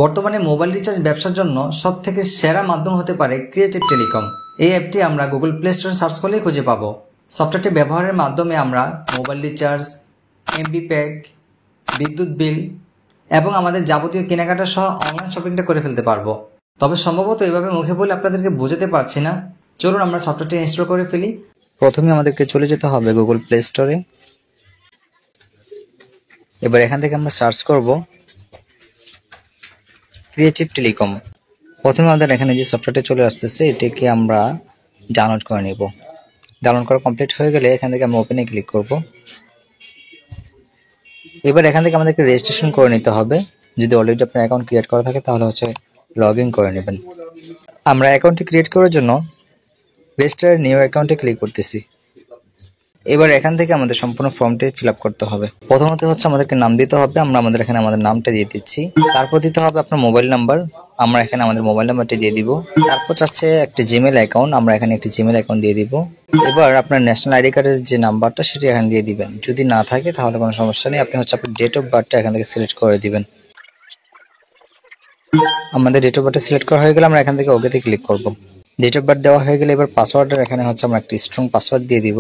বর্তমানে mobile recharge ব্যবসার জন্য সবথেকে সেরা মাধ্যম হতে পারে ক্রিয়েটিভ টেলিকম। এই অ্যাপটি আমরা গুগল প্লে স্টোরে সার্চ করলেই খুঁজে পাবো। সফটওয়্যারটি ব্যবহারের মাধ্যমে আমরা মোবাইল রিচার্জ, এমবি প্যাক, বিদ্যুৎ বিল এবং আমাদের যাবতীয় কেনাকাটা সহ অনলাইন শপিংটা করে ফেলতে পারবো। তবে সম্ভবত এভাবে মুখে বলে আপনাদেরকে বোঝাতে পারছি না। চলুন আমরা সফটওয়্যারটি ইনস্টল করে ফেলি। প্রথমে আমাদেরকে চলে যেতে হবে গুগল প্লে স্টোরে। এবার এখান থেকে আমরা সার্চ করব ক্রিয়েটিভ টেলিকম। প্রথমে আমাদের এখানে যে সফটওয়্যারটি চলে আসতেছে এটিকে আমরা ডাউনলোড করে নেব। ডাউনলোড করা কমপ্লিট হয়ে গেলে এখান থেকে আমরা ওপেনে ক্লিক করব। এবার এখান থেকে আমাদেরকে রেজিস্ট্রেশন করে নিতে হবে। যদি অলরেডি আপনার অ্যাকাউন্ট ক্রিয়েট করা থাকে তাহলে লগ ইন করে নেবেন। আমরা অ্যাকাউন্টটি ক্রিয়েট করার জন্য রেজিস্টার নিউ অ্যাকাউন্টে ক্লিক করতেছি। এবার এখান থেকে আমাদের সম্পূর্ণ ফর্মটি ফিল আপ করতে হবে। প্রথমত আমাদেরকে নাম দিতে হবে। আমরা এখানে আমাদের নামটা দিয়ে দিচ্ছি। তারপর দিতে হবে আপনার মোবাইল নাম্বার। আমরা এখানে আমাদের মোবাইল নাম্বারটি দিয়ে দিব। তারপর চাচ্ছে একটি জিমেল অ্যাকাউন্ট। আমরা এখানে একটি জিমেল অ্যাকাউন্ট দিয়ে দিব। এবার আপনার ন্যাশনাল আইডি কার্ডের যে নাম্বারটা সেটি এখানে দিয়ে দিবেন। যদি না থাকে তাহলে কোনো সমস্যা নেই। আপনি আপনার ডেট অফ বার্থটা এখান থেকে সিলেক্ট করে দিবেন। আমাদের ডেট অফ বার্থটা সিলেক্ট করা হয়ে গেলে আমরা এখান থেকে ওকেতে ক্লিক করব। ডেট অফ বার্থ দেওয়া হয়ে গেলে এবার পাসওয়ার্ডের এখানে আমরা একটি স্ট্রং পাসওয়ার্ড দিয়ে দিব।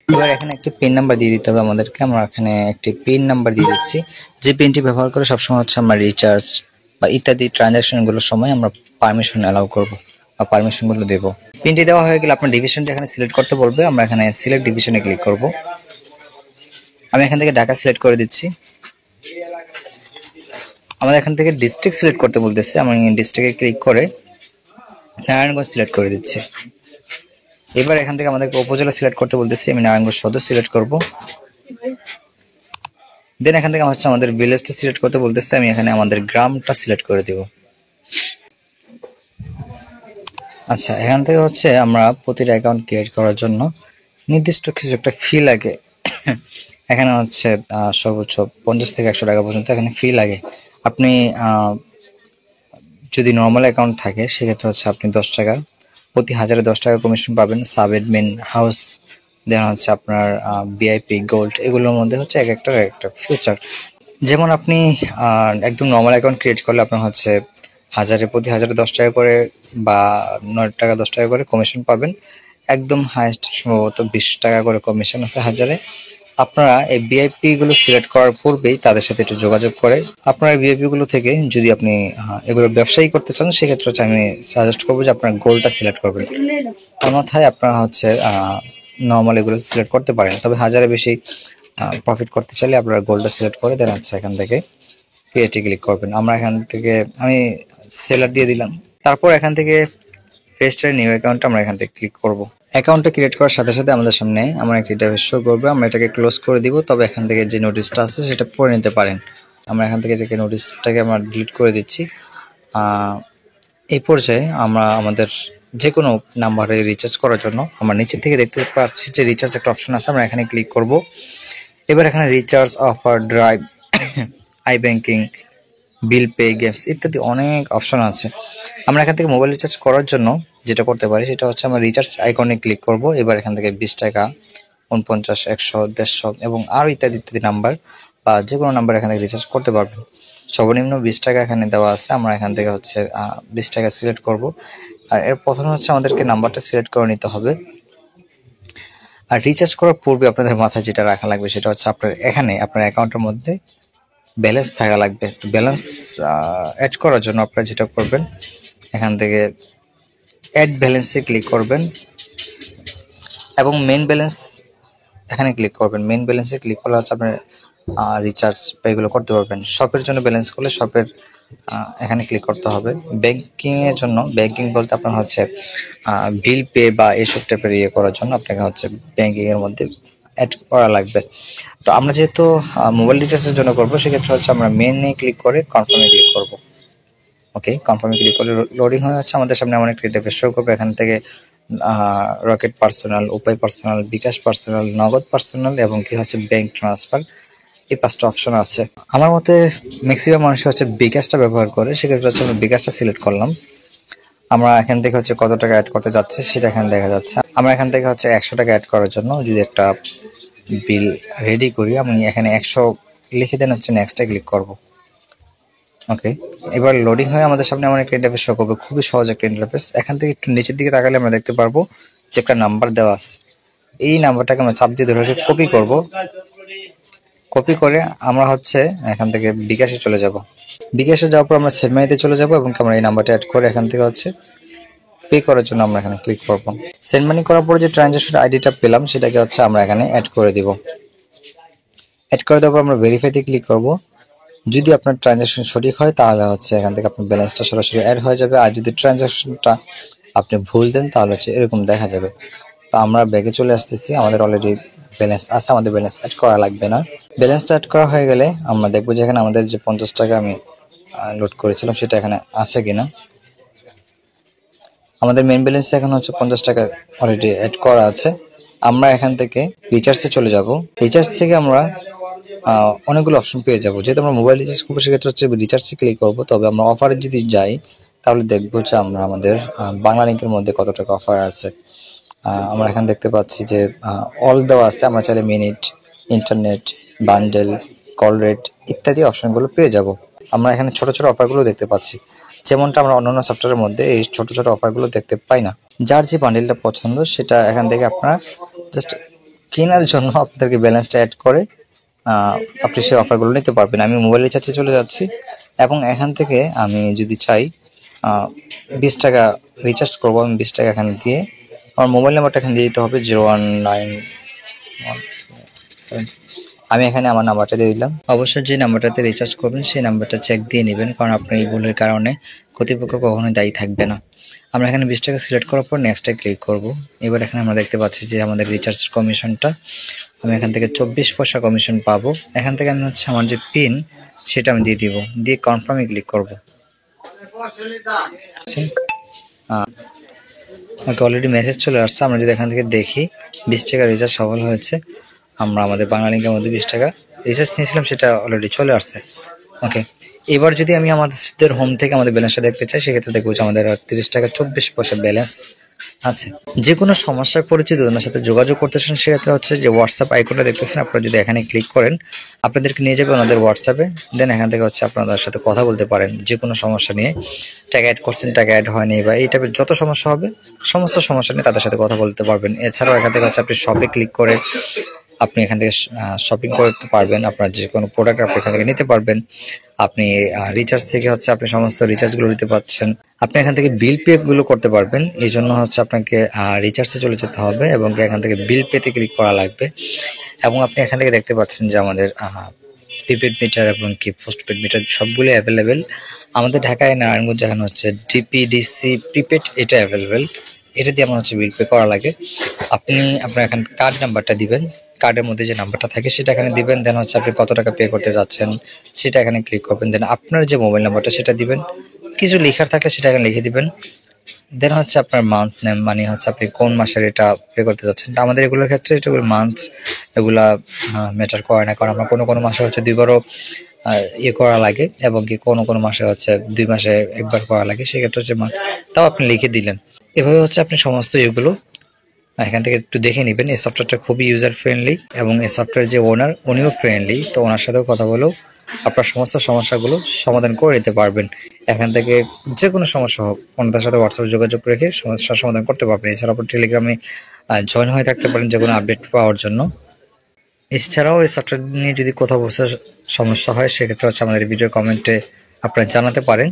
এবার এখানে একটি পিন নাম্বার দিয়ে দিতে হবে আমাদেরকে। আমরা এখানে একটি পিন নাম্বার দিয়ে দিচ্ছি, যে পিনটি ব্যবহার করে সবসময় আমরা রিচার্জ বা ইত্যাদি ট্রানজাকশনগুলোর সময় আমরা পারমিশন অ্যালাউ করব বা পারমিশনগুলো দেব। পিনটি দেওয়া হয়ে গেলে আপনার ডিভিশনটি এখানে সিলেক্ট করতে বলবে। আমরা এখানে সিলেক্ট ডিভিশনে ক্লিক করব। আমি এখান থেকে ঢাকা সিলেক্ট করে দিচ্ছি। আমাদের এখান থেকে ডিস্ট্রিক্ট সিলেক্ট করতে বলতেছে। আমি ডিস্ট্রিক্টে ক্লিক করে নারায়ণগঞ্জ সিলেক্ট করে দিচ্ছি। এবার এখান থেকে আমাদেরকে উপজেলা সিলেক্ট করতে বলতেছি। আমি নারায়ণগঞ্জ সদর সিলেক্ট করব। দেন এখান থেকে আমাদের ভিলেজটা সিলেক্ট করতে বলতেছে। আমি এখানে আমাদের গ্রামটা সিলেক্ট করে দেব। আচ্ছা, এখান থেকে আমরা প্রতিটা অ্যাকাউন্ট ক্রিয়েট করার জন্য নির্দিষ্ট কিছু একটা ফি লাগে। এখানে সর্বোচ্চ 50 থেকে 100 টাকা পর্যন্ত এখানে ফি লাগে। আপনি যদি নর্মাল অ্যাকাউন্ট থাকে সেক্ষেত্রে আপনি 10 টাকা, প্রতি 1000-এ 10 টাকা কমিশন পাবেন। সাব অ্যাডমিন, হাউস, দেন আপনার ভিআইপি, গোল্ড, এগুলোর মধ্যে এক একটা ফিচার। যেমন আপনি একদম নর্মাল অ্যাকাউন্ট ক্রিয়েট করলে আপনার প্রতি 1000-এ 10 টাকা করে বা 9 টাকা 10 টাকা করে কমিশন পাবেন। একদম হাইয়েস্ট সম্ভবত 20 টাকা করে কমিশন আছে 1000-এ। আপনারা এই ভিআইপি গুলো সিলেক্ট করার পূর্বেই তাদের সাথে একটু যোগাযোগ করে আপনারা এই ভিআইপি গুলো থেকে যদি আপনি এগুলো ব্যবসায়ী করতে চান সেক্ষেত্রে আমি সাজেস্ট করবো যে আপনার গোল্ডটা সিলেক্ট করবেন। অন্যথায় আপনারা নর্মাল এগুলো সিলেক্ট করতে পারেন। তবে 1000-এ বেশি প্রফিট করতে চাইলে আপনারা গোল্ডটা সিলেক্ট করে দেন। এখান থেকে ক্রিয়েটে ক্লিক করবেন। আমি সেলার দিয়ে দিলাম। তারপর এখান থেকে রেজিস্টার নিউ অ্যাকাউন্ট আমরা এখান থেকে ক্লিক করব। অ্যাকাউন্টটা ক্রিয়েট করার সাথে সাথে আমাদের সামনে আমরা একটা ইন্টারফেস শো করবে। আমরা এটাকে ক্লোজ করে দিব। তবে এখান থেকে যে নোটিশটা আছে সেটা পড়ে নিতে পারেন। আমরা এখান থেকে এটাকে নোটিশটাকে আমরা ডিলিট করে দিচ্ছি। এই পর্যায়ে আমরা আমাদের যে কোনো নাম্বারে রিচার্জ করার জন্য আমরা নিচে থেকে দেখতে পাচ্ছি যে রিচার্জ একটা অপশন আছে। আমরা এখানে ক্লিক করব। এবার এখানে recharge, offer, drive, I banking, bill pay, games ইত্যাদি অনেক অপশন আছে। আমরা এখান থেকে মোবাইল রিচার্জ করার জন্য যেটা করতে পারি সেটা আমরা রিচার্জ আইকনে ক্লিক করব। এবার এখান থেকে 20 টাকা, 49, 100, 150 এবং আরও ইত্যাদি ইত্যাদি নাম্বার বা যে কোনো নাম্বার এখান থেকে রিচার্জ করতে পারবেন। সর্বনিম্ন 20 টাকা এখানে দেওয়া আছে। আমরা এখান থেকে 20 টাকা সিলেক্ট করব। আর এর প্রথমে আমাদেরকে নাম্বারটা সিলেক্ট করে নিতে হবে। আর রিচার্জ করার পূর্বে আপনাদের মাথায় যেটা রাখা লাগবে সেটা আপনার অ্যাকাউন্টের মধ্যে ব্যালেন্স থাকা লাগবে। ব্যালেন্স অ্যাড করার জন্য আপনারা যেটা করবেন এখান থেকে অ্যাড ব্যালেন্সে ক্লিক করবেন এবং মেইন ব্যালেন্স এখানে ক্লিক করবেন। মেইন ব্যালেন্সে ক্লিক করলে আপনার রিচার্জ বা এগুলো করতে পারবেন। শপের জন্য ব্যালেন্স করলে শপের এখানে ক্লিক করতে হবে। ব্যাংকিং এর জন্য, ব্যাংকিং বলতে আপনার বিল পে বা এইসব টাইপের করার জন্য আপনাকে ব্যাংকিং এর মধ্যে অ্যাড করা লাগবে। তো আমরা যেহেতু মোবাইল রিচার্জের জন্য করবো সেক্ষেত্রে আমরা মেইনে ক্লিক করে কনফার্মে ক্লিক করব। ওকে, কনফার্মে ক্লিক করলে লোডিং হয়ে আমাদের সামনে এমন একটা ইন্টারফেস শো করবে। এখান থেকে রকেট পার্সোনাল, উপায় পার্সোনাল, বিকাশ পার্সোনাল, নগদ পার্সোনাল এবং ব্যাংক ট্রান্সফার, এই 5টা অপশন আছে। আমার মতে ম্যাক্সিমাম মানুষ বিকাশটা ব্যবহার করে। সেক্ষেত্রে আমরা বিকাশটা সিলেক্ট করলাম। আমরা এখান থেকে কত টাকা অ্যাড করতে যাচ্ছে সেটা এখানে দেখা যাচ্ছে। আমরা এখান থেকে 100 টাকা অ্যাড করার জন্য যদি একটা বিল রেডি করি, আমি এখানে 100 লিখে দেন নেক্সটে ক্লিক করব। ওকে, এবার লোডিং হয়ে আমাদের সামনে এমন একটা ইন্টারফেস শো করবে, খুবই সহজ একটা ইন্টারফেস। এখান থেকে একটু নিচের দিকে তাকালে আমরা দেখতে পারবো যে একটা নাম্বার দেওয়া আছে। এই নাম্বারটাকে আমরা চাপ দিয়ে ধরে কপি করব। কপি করে আমরা হচ্ছে এখান থেকে বিকাশে চলে যাব। বিকাশে যাওয়ার পর আমরা সেন্ড মানিতে চলে যাব এবং আমরা এই নাম্বারটা অ্যাড করে এখান থেকে হচ্ছে পে করার জন্য আমরা এখানে ক্লিক করব। সেন্ড মানি করার পরে যে ট্রানজাকশন আইডিটা পেলাম সেটাকে হচ্ছে আমরা এখানে অ্যাড করে দিব। অ্যাড করে দেওয়ার পর আমরা ভেরিফাইতে ক্লিক করব। যদি আপনার ট্রানজাকশন সঠিক হয় তাহলে হচ্ছে এখান থেকে আপনার ব্যালেন্সটা সরাসরি অ্যাড হয়ে যাবে। আর যদি ট্রানজাকশনটা আপনি ভুল দেন তাহলে হচ্ছে এরকম দেখা যাবে। তো আমরা ব্যাগে চলে আসতেছি, আমাদের অলরেডি ব্যালেন্স আছে, আমাদের ব্যালেন্স অ্যাড করা লাগবে না। ব্যালেন্সটা অ্যাড করা হয়ে গেলে আমরা দেখবো যে এখানে আমাদের যে 50 টাকা আমি লোড করেছিলাম সেটা এখানে আছে কিনা। আমাদের মেইন ব্যালেন্স এখন হচ্ছে 50 টাকা অলরেডি অ্যাড করা আছে। আমরা এখান থেকে রিচার্জে চলে যাব। রিচার্জ থেকে আমরা অনেকগুলো অপশন পেয়ে যাবো। যেহেতু আমরা মোবাইল রিচার্জ করবো সেক্ষেত্রে হচ্ছে রিচার্জে ক্লিক করবো। তবে আমরা অফারে যদি যাই তাহলে দেখবো যে আমরা আমাদের বাংলা লিঙ্কের মধ্যে কত টাকা অফার আছে। আমরা এখানে দেখতে পাচ্ছি যে অল দেওয়া আছে। আমরা চাইলে minute, internet, bundle, call rate ইত্যাদি অপশনগুলো পেয়ে যাব। আমরা এখানে ছোট ছোট অফারগুলো দেখতে পাচ্ছি, যেমনটা আমরা অন্যান্য সফটওয়্যারের মধ্যে এই ছোট ছোট অফারগুলো দেখতে পাই না। যার যে বান্ডেলটা পছন্দ সেটা এখান থেকে আপনারা জাস্ট কেনার জন্য আপনাদেরকে ব্যালেন্সটা অ্যাড করে আপনি সেই অফারগুলো নিতে পারবেন। আমি মোবাইল রিচার্জে চলে যাচ্ছি এবং এখান থেকে আমি যদি চাই 20 টাকা রিচার্জ করবো, আমি 20 টাকা এখানে দিয়ে আমার মোবাইল নাম্বারটা এখানে দিয়ে দিতে হবে 01917। আমি এখানে আমার নাম্বারটা দিয়ে দিলাম। অবশ্যই যে নাম্বারটাতে রিচার্জ করবেন সেই নাম্বারটা চেক দিয়ে নেবেন, কারণ আপনার এই ভুলের কারণে কর্তৃপক্ষ কখনোই দায়ী থাকবে না। আমরা এখানে 20 টাকা সিলেক্ট করার পর নেক্সটে ক্লিক করব। এবার এখানে আমরা দেখতে পাচ্ছি যে আমাদের রিচার্জ কমিশনটা আমি এখান থেকে 24 পয়সা কমিশন পাবো। এখান থেকে আমি হচ্ছে আমার যে পিন সেটা আমি দিয়ে দিব, দিয়ে কনফার্মে ক্লিক করব। ওকে, অলরেডি মেসেজ চলে আসছে। আমরা যদি এখান থেকে দেখি 20 টাকা রিচার্জ সফল হয়েছে। আমরা আমাদের বাংলা লিঙ্কের মধ্যে 20 টাকা রিচার্জ নিয়েছিলাম, সেটা অলরেডি চলে আসছে। ওকে, এবার যদি আমি আমাদের হোম থেকে আমাদের ব্যালেন্সটা দেখতে চাই সেক্ষেত্রে দেখবো যে আমাদের 30 টাকা 24 পয়সা ব্যালেন্স আছে। যে কোনো সমস্যায় পরিচিত ওনার সাথে যোগাযোগ করতেছেন সেক্ষেত্রে হচ্ছে যে হোয়াটসঅ্যাপ আইকনটা দেখতেছেন, আপনারা যদি এখানে ক্লিক করেন আপনাদেরকে নিয়ে যাবে ওনাদের হোয়াটসঅ্যাপে। দেন এখান থেকে হচ্ছে আপনাদের সাথে কথা বলতে পারেন যে কোনো সমস্যা নিয়ে। টাকা অ্যাড করছেন, টাকা অ্যাড হয়নি, বা এই টাইপের যত সমস্যা হবে সমস্ত সমস্যা নিয়ে তাদের সাথে কথা বলতে পারবেন। এছাড়াও এখান থেকে হচ্ছে আপনি শপে ক্লিক করে আপনি এখান থেকে শপিং করতে পারবেন। আপনার যে কোনো প্রোডাক্ট আপনি এখান থেকে নিতে পারবেন। আপনি রিচার্জ থেকে হচ্ছে আপনি সমস্ত রিচার্জগুলো নিতে পারছেন। আপনি এখান থেকে বিল পে গুলো করতে পারবেন। এই জন্য হচ্ছে আপনাকে রিচার্জে চলে যেতে হবে এবং এখান থেকে বিল পেতে ক্লিক করা লাগবে। এবং আপনি এখান থেকে দেখতে পাচ্ছেন যে আমাদের প্রিপেড মিটার এবং কি পোস্টপেড মিটার সবগুলো অ্যাভেলেবেল। আমাদের ঢাকায় নারায়ণগঞ্জ এখানে হচ্ছে ডিপিডিসি প্রিপেড এটা অ্যাভেলেবেল। এটা দিয়ে আমার হচ্ছে বিল পে করা লাগে। আপনি আপনার এখানে কার্ড নাম্বারটা দিবেন, কার্ডের মধ্যে যে নাম্বারটা থাকে সেটা এখানে দিবেন। দেন হচ্ছে আপনি কত টাকা পে করতে যাচ্ছেন সেটা এখানে ক্লিক করবেন। দেন আপনার যে মোবাইল নাম্বারটা সেটা দিবেন, কিছু লেখার থাকলে সেটা এখানে লিখে দিবেন। দেন হচ্ছে আপনার মান্থ নেম, মানে হচ্ছে আপনি কোন মাসের এটা পে করতে যাচ্ছেন। আমাদের এগুলোর ক্ষেত্রে এটা মান্থ এগুলা ম্যাটার করে না, কারণ আমরা কোনো কোনো মাসে হচ্ছে দুইবারও ইয়ে করা লাগে এবং কি কোনো কোনো মাসে হচ্ছে 2 মাসে একবার করা লাগে। সেক্ষেত্রে হচ্ছে তাও আপনি লিখে দিলেন। এভাবে হচ্ছে আপনি সমস্ত ইয়েগুলো এখান থেকে একটু দেখে নেবেন। এই সফটওয়্যারটা খুবই ইউজার ফ্রেন্ডলি এবং এই সফটওয়্যার যে ওনার উনিও ফ্রেন্ডলি। তো ওনার সাথেও কথা বলেও আপনার সমস্ত সমস্যাগুলো সমাধান করে নিতে পারবেন। এখান থেকে যে কোনো সমস্যা হোক ওনাদের সাথে হোয়াটসঅ্যাপে যোগাযোগ রেখে সমস্যার সমাধান করতে পারবেন। এছাড়াও আপনি টেলিগ্রামে জয়েন হয়ে থাকতে পারেন যে কোনো আপডেট পাওয়ার জন্য। এছাড়াও এই সফটওয়্যার নিয়ে যদি কোথাও বসে সমস্যা হয় সেক্ষেত্রে হচ্ছে আমাদের ভিডিও কমেন্টে আপনারা জানাতে পারেন।